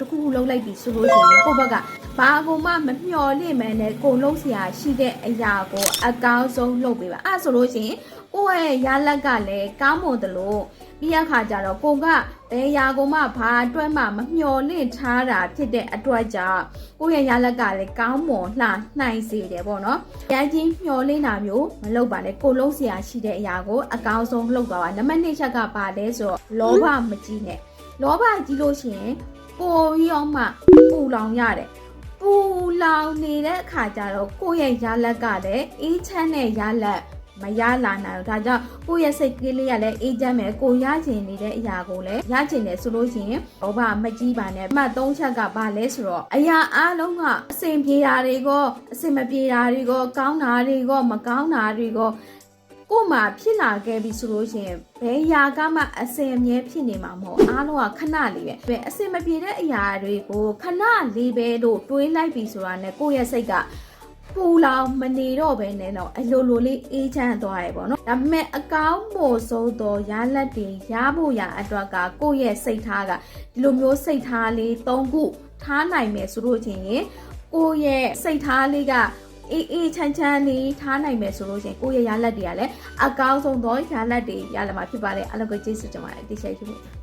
တခုလုံးလိုက်ပြီးဆိုလို့ရှိရင်ကိုဘက်ကဘာကိုမှမမျှော်လင့်မဲနဲ့ကိုလုံးစရာရှိတဲ့အရာကိုအကောင်းဆုံးလုပ်ပေးပါအဲ့ဆိုလို့ရှိရင်ကိုယ့်ရဲ့ရလက်ကလည်းကောင်းမွန်တယ်လို့ပြီးရခါကြတော့ကိုကဘယ်ရာကိုမှဘာအတွက်မှမမျှော်လင့်ထားတာဖြစ်တဲ့အတွက်ကြောင့်ကိုယ့်ရဲ့ရလက်ကလည်းကောင်းမွန်လှနိုင်စေတယ်ပေါ့နော်။ရန်ချင်းမျှော်လင့်တာမျိုးမလုပ်ပါနဲ့ကိုလုံးစရာရှိတဲ့အရာကိုအကောင်းဆုံးလုပ်သွားပါနံပါတ်2ချက်ကပါလဲဆိုတော့လောဘမကြီးနဲ့လောဘကြီးလို့ရှိရင်ပိုပြီးတော့မှပူလောင်ရတယ်ပူလောင်နေတဲ့အခါကျတော့ကိုယ့်ရဲ့ရလက်ကလည်းအေးချမ်းတဲ့ရလက်မရလာနိုင်ဘူးဒါကြောင့်ကိုယ့်ရဲ့စိတ်ကလေးကလည်းအေးချမ်းမယ်ကိုရချင်နေတဲ့အရာကိုလည်းရချင်တယ်ဆိုလို့ရှိရင်ဘောဘာမကြီးပါနဲ့မှတ်3ချက်ကဘာလဲဆိုတော့အရာအားလုံးကအဆင်ပြေတာတွေကိုအဆင်မပြေတာတွေကိုကောင်းတာတွေကိုမကောင်းတာတွေကိုကို့မှာဖြစ်လာခဲ့ပြီဆိုလို့ရှိရင်ဘယ်ရာကမှအစင်အမြဲဖြစ်နေမှာမဟုတ်အားလုံးကခဏလေးပဲအစင်မပြေတဲ့အရာတွေကိုခဏလေးပဲလို့တွေးလိုက်ပြီဆိုတာနဲ့ကိုယ့်ရဲ့စိတ်ကပူလောင်မနေတော့ပဲနဲ့တော့အလိုလိုလေးအေးချမ်းသွားရပေါ့နော်ဒါပေမဲ့အကောင်းမို့ဆိုတော့ရလက်တွေရဖို့ရအတွက်ကကိုယ့်ရဲ့စိတ်ထားကဒီလိုမျိုးစိတ်ထားလေး၃ခုထားနိုင်မယ်ဆိုလို့ချင်းရင်ကိုယ့်ရဲ့စိတ်ထားလေးကအေးချမ်းချမ်းလေးထားနိုင်မယ်ဆိုလို့ရှိရင်ကိုယ့်ရဲ့ရလက်တွေကလည်းအကောင်းဆုံးသောရလက်တွေရလာမှာဖြစ်ပါတယ်အားလုံးကိုကျေးဇူးတင်ပါတယ်တိကျရှိဖို့